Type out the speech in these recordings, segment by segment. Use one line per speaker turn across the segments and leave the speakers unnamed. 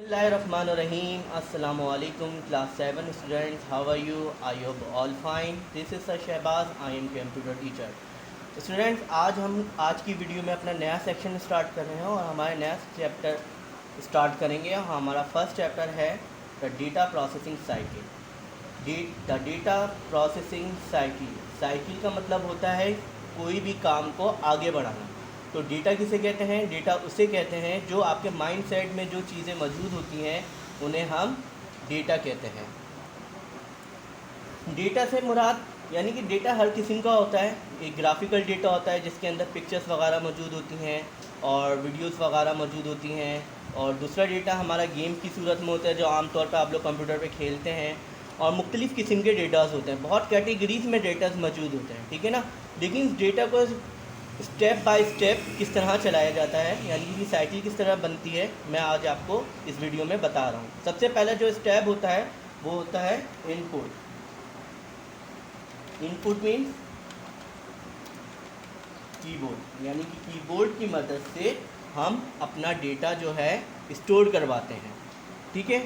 Bismillahirrahmanirrahim. Assalamu alaikum class 7 students. How are you? I hope all fine. This is Sir Shehbaz. I am computer teacher. Students आज की video में अपना नया section start कर रहे हैं और हमारे नया चैप्टर स्टार्ट करेंगे। हमारा फर्स्ट चैप्टर है the data processing cycle. The data processing cycle का मतलब होता है कोई भी काम को आगे बढ़ाना। तो डेटा किसे कहते हैं? डेटा उसे कहते हैं जो आपके माइंड सेट में जो चीज़ें मौजूद होती हैं उन्हें हम डेटा कहते हैं। डेटा से मुराद यानी कि डेटा हर किस्म का होता है। एक ग्राफिकल डेटा होता है जिसके अंदर पिक्चर्स वगैरह मौजूद होती हैं और वीडियोस वगैरह मौजूद होती हैं, और दूसरा डेटा हमारा गेम की सूरत में होता है जो आमतौर पर आप लोग कंप्यूटर पे खेलते हैं, और मुख्तलिफ़ किस्म के डेटास होते हैं। बहुत कैटेगरीज में डेटास मौजूद होते हैं, ठीक है ना। लेकिन इस डेटा को स्टेप बाय स्टेप किस तरह चलाया जाता है, यानी कि साइकिल किस तरह बनती है, मैं आज आपको इस वीडियो में बता रहा हूँ। सबसे पहला जो स्टेप होता है वो होता है इनपुट। इनपुट मीन्स कीबोर्ड, यानी कि कीबोर्ड की मदद से हम अपना डेटा जो है स्टोर करवाते हैं, ठीक है।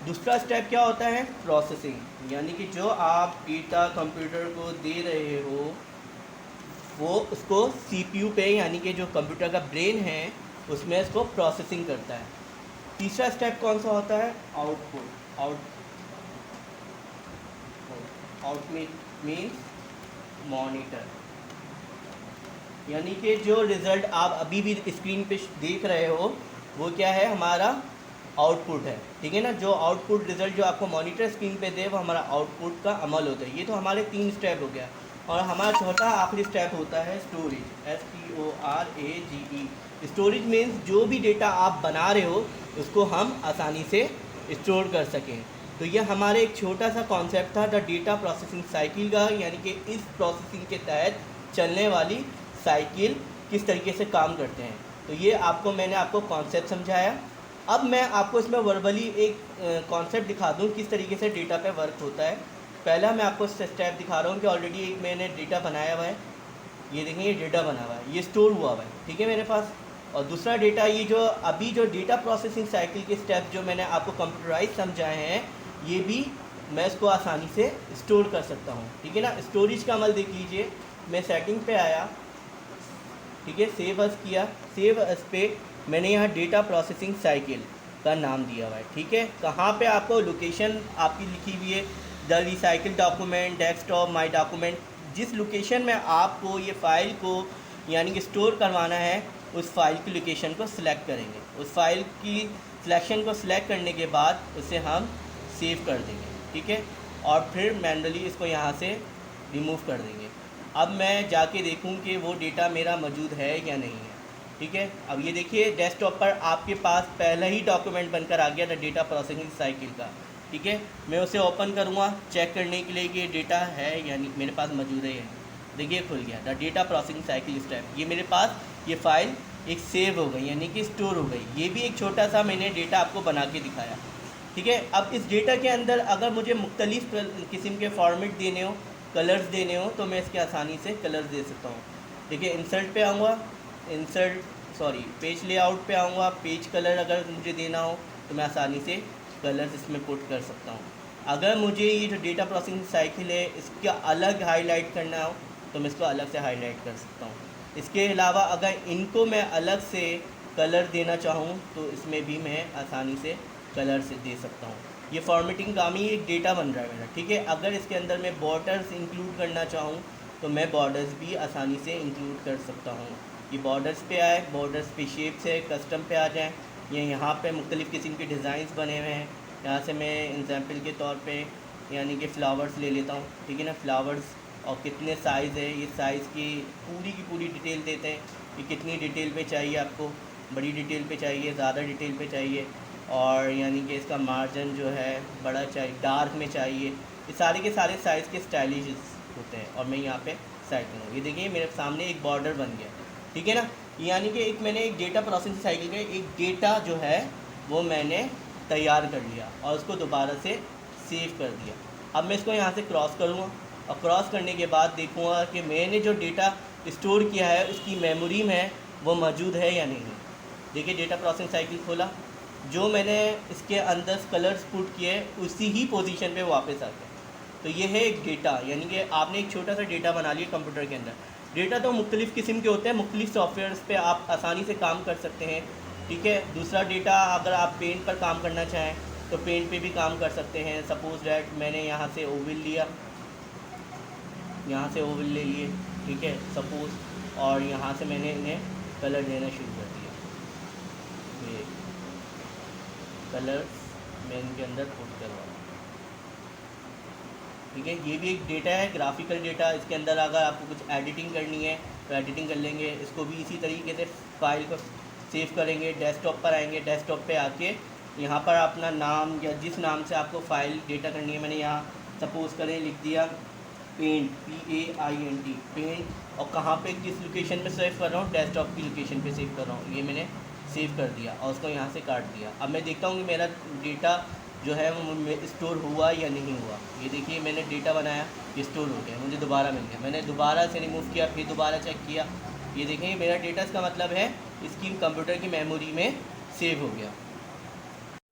दूसरा स्टेप क्या होता है? प्रोसेसिंग, यानी कि जो आप डेटा कंप्यूटर को दे रहे हो वो उसको सीपीयू पे, यानी कि जो कंप्यूटर का ब्रेन है उसमें इसको प्रोसेसिंग करता है। तीसरा स्टेप कौन सा होता है? आउटपुट। आउट मीन्स मॉनिटर, यानी कि जो रिज़ल्ट आप अभी भी स्क्रीन पे देख रहे हो वो क्या है? हमारा आउटपुट है, ठीक है ना। जो आउटपुट रिज़ल्ट जो आपको मॉनिटर स्क्रीन पे दे वो हमारा आउटपुट का अमल होता है। ये तो हमारे 3 स्टेप हो गया, और हमारा चौथा आखिरी स्टेप होता है स्टोरेज। STORAGE। स्टोरेज मीन्स जो भी डेटा आप बना रहे हो उसको हम आसानी से स्टोर कर सकें। तो ये हमारे एक छोटा सा कॉन्सेप्ट था द डेटा प्रोसेसिंग साइकिल का, यानी कि इस प्रोसेसिंग के तहत चलने वाली साइकिल किस तरीके से काम करते हैं। तो ये मैंने आपको कॉन्सेप्ट समझाया। अब मैं आपको इसमें वर्बली एक कॉन्सेप्ट दिखा दूँ किस तरीके से डेटा पे वर्क होता है। पहला मैं आपको स्टेप दिखा रहा हूँ कि ऑलरेडी एक मैंने डेटा बनाया हुआ है, ये देखें, ये डेटा बना हुआ है, ये स्टोर हुआ हुआ है, ठीक है मेरे पास। और दूसरा डेटा, ये जो अभी जो डेटा प्रोसेसिंग साइकिल के स्टेप जो मैंने आपको कंप्यूटराइज समझाए हैं, ये भी मैं इसको आसानी से स्टोर कर सकता हूँ, ठीक है ना। स्टोरेज का अमल देख लीजिए। मैं सेटिंग पे आया, ठीक है, सेव अस किया। सेव अस पे मैंने यहाँ डेटा प्रोसेसिंग साइकिल का नाम दिया हुआ है, ठीक है। कहाँ पे आपको लोकेशन आपकी लिखी हुई है, the recycle document, desktop, my document. जिस लोकेशन में आपको ये फ़ाइल को यानी कि स्टोर करवाना है उस फाइल की लोकेशन को सिलेक्ट करेंगे। उस फाइल की सिलेक्शन को सिलेक्ट करने के बाद उसे हम सेव कर देंगे, ठीक है, और फिर मैन्युअली इसको यहाँ से रिमूव कर देंगे। अब मैं जाके देखूँ कि वो डेटा मेरा मौजूद है या नहीं है, ठीक है। अब ये देखिए डेस्कटॉप पर आपके पास पहला ही डॉक्यूमेंट बनकर आ गया द डेटा प्रोसेसिंग साइकिल का, ठीक है। मैं उसे ओपन करूँगा चेक करने के लिए कि ये डेटा है यानी मेरे पास मौजूद है। देखिए खुल गया the data processing cycle step. ये मेरे पास ये फ़ाइल एक सेव हो गई, यानी कि स्टोर हो गई। ये भी एक छोटा सा मैंने डेटा आपको बना के दिखाया, ठीक है। अब इस डेटा के अंदर अगर मुझे मुख्तलिफ़ किस्म के फॉर्मेट देने हो, कलर्स देने हो, तो मैं इसके आसानी से कलर्स दे सकता हूँ। देखिए इंसर्ट पे आऊँगा, पेज लेआउट पे आऊँगा, पेज कलर अगर मुझे देना हो तो मैं आसानी से कलर्स इसमें पुट कर सकता हूँ। अगर मुझे ये जो डेटा प्रोसेसिंग साइकिल है इसका अलग हाईलाइट करना हो तो मैं इसको अलग से हाईलाइट कर सकता हूँ। इसके अलावा अगर इनको मैं अलग से कलर देना चाहूँ तो इसमें भी मैं आसानी से कलर से दे सकता हूँ। ये फॉर्मेटिंग काम ही एक डेटा बन रहा है मेरा, ठीक है। अगर इसके अंदर मैं बॉर्डर्स इंक्लूड करना चाहूँ तो मैं बॉर्डर्स भी आसानी से इंक्लूड कर सकता हूँ। ये बॉर्डर्स पे आए, बॉर्डर्स पे शेप्स है, कस्टम पे आ जाएँ। ये यहाँ पे मुख्तलिफ़ किस्म के डिज़ाइंस बने हुए हैं। यहाँ से मैं एग्जांपल के तौर पे यानी कि फ़्लावर्स ले लेता हूँ, ठीक है ना। फ्लावर्स और कितने साइज़ है, ये साइज़ की पूरी डिटेल देते हैं कि कितनी डिटेल पे चाहिए आपको, बड़ी डिटेल पे चाहिए, ज़्यादा डिटेल पे चाहिए, और यानी कि इसका मार्जिन जो है बड़ा चाहिए, डार्क में चाहिए। ये सारे के सारे साइज़ के स्टाइलिश होते हैं। और मैं यहाँ पे सेट करूँ, ये देखिए मेरे सामने एक बॉर्डर बन गया, ठीक है ना। यानी कि मैंने एक डेटा प्रोसेसिंग साइकिल का एक डेटा जो है वो मैंने तैयार कर लिया और उसको दोबारा से सेव कर दिया। अब मैं इसको यहाँ से क्रॉस करूँगा, और क्रॉस करने के बाद देखूँगा कि मैंने जो डेटा स्टोर किया है उसकी मेमोरी में वो मौजूद है या नहीं। देखिए डेटा प्रोसेसिंग साइकिल खोला, जो मैंने इसके अंदर कलर्स पुट किए उसी ही पोजीशन पे वापस आ गया। तो ये है एक डेटा, यानी कि आपने एक छोटा सा डेटा बना लिया कंप्यूटर के अंदर। डेटा तो मुख्तलिफ़ किस्म के होते हैं, मुख्तलिफ़ सॉफ्टवेयर्स पे आप आसानी से काम कर सकते हैं, ठीक है। दूसरा डेटा, अगर आप पेंट पर काम करना चाहें तो पेंट पे भी काम कर सकते हैं। सपोज़ डैट मैंने यहाँ से ओवल लिया, यहाँ से ओवल ले लिए, ठीक है सपोज़, और यहाँ से मैंने इन्हें कलर देना शुरू कर दिया। ये कलर्स मैं इनके अंदर पुट करवा, ठीक है। ये भी एक डेटा है, ग्राफिकल डेटा। इसके अंदर अगर आपको कुछ एडिटिंग करनी है तो एडिटिंग कर लेंगे। इसको भी इसी तरीके से फाइल को सेव करेंगे, डेस्कटॉप पर आएंगे, डेस्कटॉप पे आके यहाँ पर अपना नाम या जिस नाम से आपको फ़ाइल डेटा करनी है, मैंने यहाँ सपोज़ करें लिख दिया पेंट, PAINT, पेंट, और कहाँ पे किस लोकेशन पे सेव कर रहा हूँ, डेस्कटॉप की लोकेशन पे सेव कर रहा हूँ। ये मैंने सेव कर दिया और उसको यहाँ से काट दिया। अब मैं देखता हूँ कि मेरा डेटा जो है वो स्टोर हुआ या नहीं हुआ। ये देखिए मैंने डेटा बनाया, ये स्टोर हो गया, मुझे दोबारा मिल गया। मैंने दोबारा से रिमूव किया, फिर दोबारा चेक किया, ये देखें मेरा डेटा, इसका मतलब है इसकी कंप्यूटर की मेमोरी में सेव हो गया।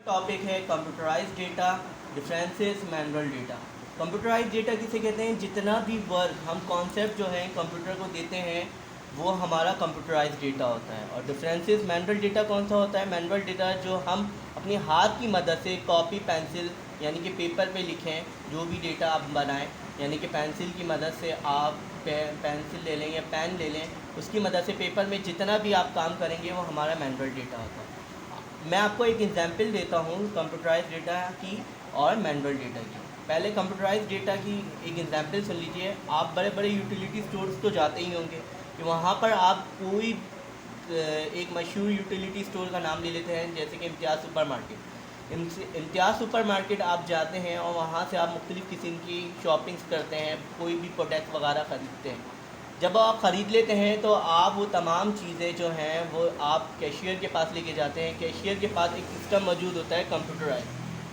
टॉपिक है computerised data, differences manual data. Computerised data किसे कहते हैं? जितना भी वर्क हम कॉन्सेप्ट जो है कंप्यूटर को देते हैं वो हमारा कंप्यूटराइज्ड डेटा होता है। और डिफरेंसेस मैनुअल डेटा कौन सा होता है? मैनुअल डेटा जो हम अपने हाथ की मदद से कॉपी पेंसिल यानी कि पेपर पे लिखें, जो भी डेटा आप बनाएं, यानी कि पेंसिल की मदद से आप पेंसिल ले लें या पेन ले लें, उसकी मदद से पेपर में जितना भी आप काम करेंगे वो हमारा मैनुअल डेटा होता है। मैं आपको एक एग्जांपल देता हूँ कंप्यूटराइज्ड डेटा की और मैनुअल डेटा की। पहले कंप्यूटराइज्ड डेटा की एक एग्जांपल सुन लीजिए। आप बड़े बड़े यूटिलिटी स्टोर्स तो जाते ही होंगे कि वहाँ पर आप कोई एक मशहूर यूटिलिटी स्टोर का नाम ले लेते हैं, जैसे कि इम्तियाज़ सुपर मार्केट। इम्तियाज़ सुपर मार्केट आप जाते हैं और वहाँ से आप मुख्तलिफ़ किस्म की शॉपिंग्स करते हैं, कोई भी प्रोडक्ट वगैरह ख़रीदते हैं। जब आप ख़रीद लेते हैं तो आप वो तमाम चीज़ें जो हैं वो आप कैशियर के पास लेके जाते हैं। कैशियर के पास एक सिस्टम मौजूद होता है कंप्यूटराइज,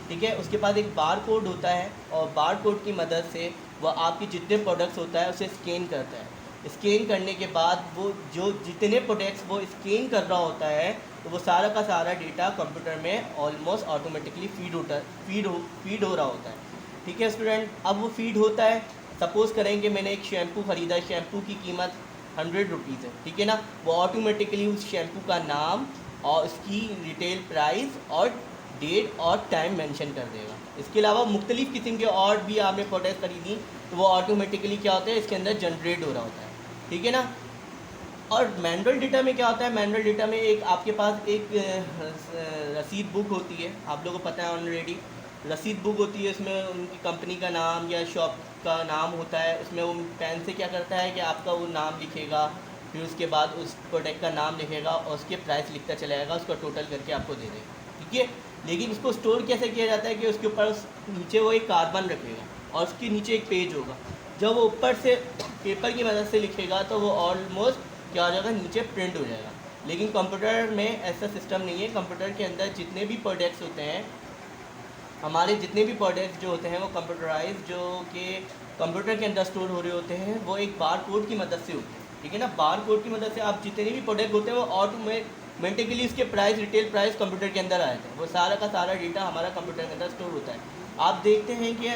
ठीक है। उसके पास एक बार कोड होता है और बार कोड की मदद से वो आपके जितने प्रोडक्ट्स होता है उसे स्कैन करता है। स्कैन करने के बाद वो जो जितने प्रोडक्ट्स वो स्कैन कर रहा होता है तो वो सारा का सारा डेटा कंप्यूटर में ऑलमोस्ट ऑटोमेटिकली फीड हो रहा होता है, ठीक है स्टूडेंट। अब वो फीड होता है, सपोज़ करेंगे मैंने एक शैम्पू ख़रीदा, शैम्पू की कीमत 100 रुपीज़ है, ठीक है ना। वो ऑटोमेटिकली उस शैम्पू का नाम और उसकी रिटेल प्राइस और डेट और टाइम मेंशन कर देगा। इसके अलावा मुख्तलिफ़ किस्म के और भी आपने प्रोडक्ट खरीदी तो वो ऑटोमेटिकली क्या होता है इसके अंदर जनरेट हो रहा होता है, ठीक है ना। और मैनुअल डेटा में क्या होता है? मैनुअल डेटा में एक आपके पास एक रसीद बुक होती है, आप लोगों को पता है ऑलरेडी। रसीद बुक होती है, इसमें उनकी कंपनी का नाम या शॉप का नाम होता है। उसमें वो पेन से क्या करता है कि आपका वो नाम लिखेगा, फिर उसके बाद उस प्रोडक्ट का नाम लिखेगा और उसके प्राइस लिखता चला जाएगा, उसका टोटल करके आपको दे देगा, ठीक है। लेकिन इसको स्टोर कैसे किया जाता है कि उसके ऊपर नीचे वो एक कार्बन रखेगा और उसके नीचे एक पेज होगा। जब वो ऊपर से पेपर की मदद से लिखेगा तो वो ऑलमोस्ट क्या हो जाएगा, नीचे प्रिंट हो जाएगा। लेकिन कंप्यूटर में ऐसा सिस्टम नहीं है। कंप्यूटर के अंदर जितने भी प्रोडक्ट्स होते हैं, हमारे जितने भी प्रोडक्ट्स जो होते हैं वो कंप्यूटराइज जो कि कंप्यूटर के अंदर स्टोर हो रहे होते हैं वो एक बार कोड की मदद से होते हैं, ठीक है ना। बार कोड की मदद से आप जितने भी प्रोडक्ट होते हैं वो ऑटोमेटिकली उसके प्राइस, रिटेल प्राइस कंप्यूटर के अंदर आ जाते हैं। वो सारा का सारा डेटा हमारा कंप्यूटर के अंदर स्टोर होता है। आप देखते हैं कि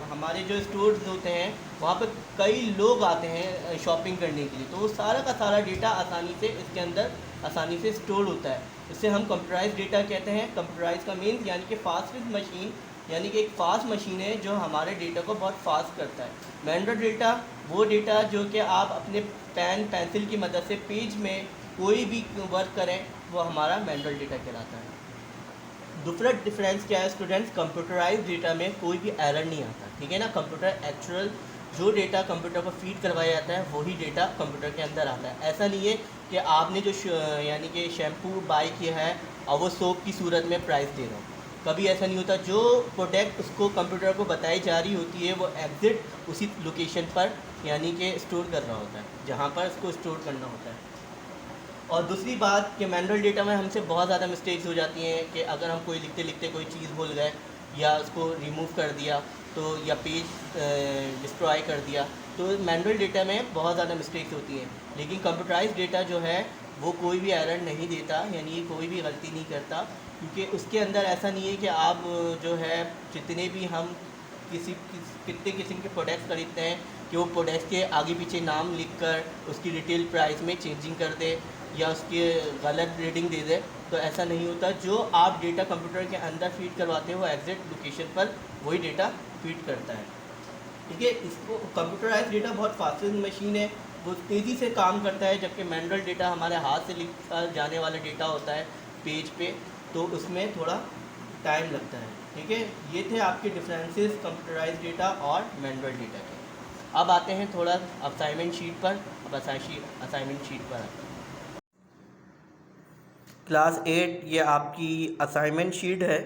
हमारे जो स्टोर्स होते हैं वहाँ पर कई लोग आते हैं शॉपिंग करने के लिए, तो वो सारा का सारा डेटा आसानी से इसके अंदर आसानी से स्टोर होता है। इसे हम कंप्यूटराइज डेटा कहते हैं। कंप्यूटराइज का मीन्स यानी कि फास्टेस्ट मशीन, यानी कि एक फास्ट मशीन है जो हमारे डेटा को बहुत फास्ट करता है। मैनुअल डेटा वो डेटा जो कि आप अपने पेन पेंसिल की मदद से पेज में कोई भी वर्क करें वो हमारा मैनुअल डेटा कहलाता है। दूसरा डिफरेंस क्या है स्टूडेंट्स? कंप्यूटराइज डेटा में कोई भी एरर नहीं आता, ठीक है ना। कंप्यूटर एक्चुअल जो डेटा कंप्यूटर को फीड करवाया जाता है वही डेटा कंप्यूटर के अंदर आता है। ऐसा नहीं है कि आपने जो यानी कि शैम्पू बाय किया है और वो सोप की सूरत में प्राइस दे रहा हो, कभी ऐसा नहीं होता। जो प्रोडक्ट उसको कंप्यूटर को बताई जा रही होती है वो एग्जिट उसी लोकेशन पर यानी कि स्टोर कर रहा होता है जहाँ पर उसको स्टोर करना होता है। और दूसरी बात कि मैनुअल डेटा में हमसे बहुत ज़्यादा मिस्टेक्स हो जाती हैं कि अगर हम कोई लिखते लिखते कोई चीज़ भूल गए या उसको रिमूव कर दिया तो या पेज डिस्ट्रॉय कर दिया तो मैनुअल डेटा में बहुत ज़्यादा मिस्टेक्स होती हैं। लेकिन कंप्यूटराइज डेटा जो है वो कोई भी एरर नहीं देता, यानी कोई भी गलती नहीं करता, क्योंकि उसके अंदर ऐसा नहीं है कि आप जो है जितने भी हम कितने किस्म के प्रोडक्ट्स खरीदते हैं कि वो प्रोडक्ट्स के आगे पीछे नाम लिखकर उसकी रिटेल प्राइस में चेंजिंग कर दे या उसकी गलत रेटिंग दे दे। तो ऐसा नहीं होता। जो आप डेटा कंप्यूटर के अंदर फीड करवाते हो वो एग्जैक्ट लोकेशन पर वही डेटा फीड करता है। ठीक है, इसको कंप्यूटराइज डेटा बहुत फास्टेस्ट मशीन है, वो तेज़ी से काम करता है, जबकि मैनुअल डेटा हमारे हाथ से लिखा जाने वाला डेटा होता है पेज पे, तो उसमें थोड़ा टाइम लगता है। ठीक है, ये थे आपके डिफरेंसेस कंप्यूटराइज डेटा और मैनुअल डेटा के। अब आते हैं थोड़ा असाइनमेंट शीट पर। अब असाइनमेंट शीट पर आते हैं। क्लास 8 ये आपकी असाइनमेंट शीट है,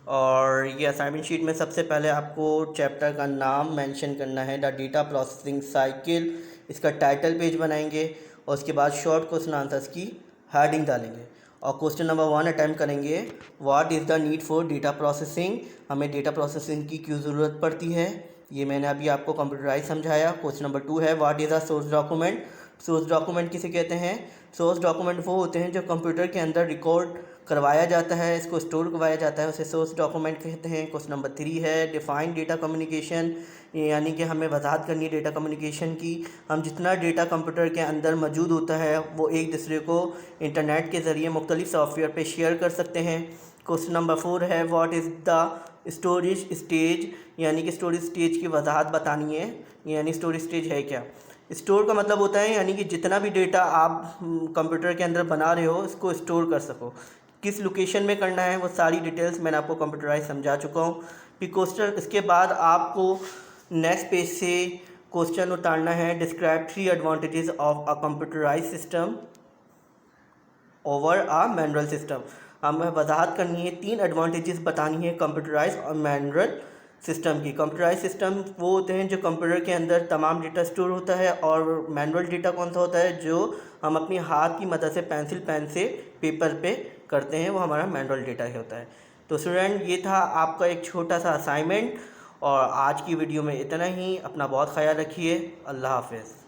और ये असाइनमेंट शीट में सबसे पहले आपको चैप्टर का नाम मेंशन करना है, द डेटा प्रोसेसिंग साइकिल। इसका टाइटल पेज बनाएंगे और उसके बाद शॉर्ट क्वेश्चन आंसर्स की हेडिंग डालेंगे और क्वेश्चन नंबर 1 अटैम्प्ट करेंगे। What is the need for data processing, हमें डेटा प्रोसेसिंग की क्यों ज़रूरत पड़ती है, ये मैंने अभी आपको कंप्यूटराइज समझाया। क्वेश्चन नंबर 2 है what is a source document. Source document किसे कहते हैं? सोर्स डॉक्यूमेंट वो होते हैं जो कंप्यूटर के अंदर रिकॉर्ड करवाया जाता है, इसको स्टोर करवाया जाता है, उसे सोर्स डॉक्यूमेंट कहते हैं। क्वेश्चन नंबर 3 है डिफाइन डेटा कम्युनिकेशन, यानी कि हमें वजाहत करनी है डेटा कम्युनिकेशन की। हम जितना डेटा कंप्यूटर के अंदर मौजूद होता है वो एक दूसरे को इंटरनेट के ज़रिए मुख्तलिफ सॉफ्टवेयर पे शेयर कर सकते हैं। क्वेश्चन नंबर 4 है what is the storage stage, यानी कि स्टोरेज स्टेज की वजाहत बतानी है, यानी स्टोरेज स्टेज है क्या। स्टोर का मतलब होता है यानी कि जितना भी डेटा आप कंप्यूटर के अंदर बना रहे हो इसको स्टोर कर सको। किस लोकेशन में करना है वो सारी डिटेल्स मैंने आपको कंप्यूटराइज समझा चुका हूँ। फिर क्वेश्चन इसके बाद आपको नेक्स्ट पेज से क्वेश्चन उतारना है, describe 3 advantages of a computerise system over a manual system. हमें वजाहत करनी है, 3 एडवांटेजेस बतानी है कंप्यूटराइज और मैनुअल सिस्टम की। कंप्यूटराइज सिस्टम वो होते हैं जो कंप्यूटर के अंदर तमाम डेटा स्टोर होता है, और मैनुअल डेटा कौन सा होता है जो हम अपनी हाथ की मदद से पेंसिल पेन से पेपर पे करते हैं, वो हमारा मैनुअल डेटा ही होता है। तो स्टूडेंट ये था आपका एक छोटा सा असाइनमेंट, और आज की वीडियो में इतना ही। अपना बहुत ख्याल रखिए। अल्लाह हाफ़िज़।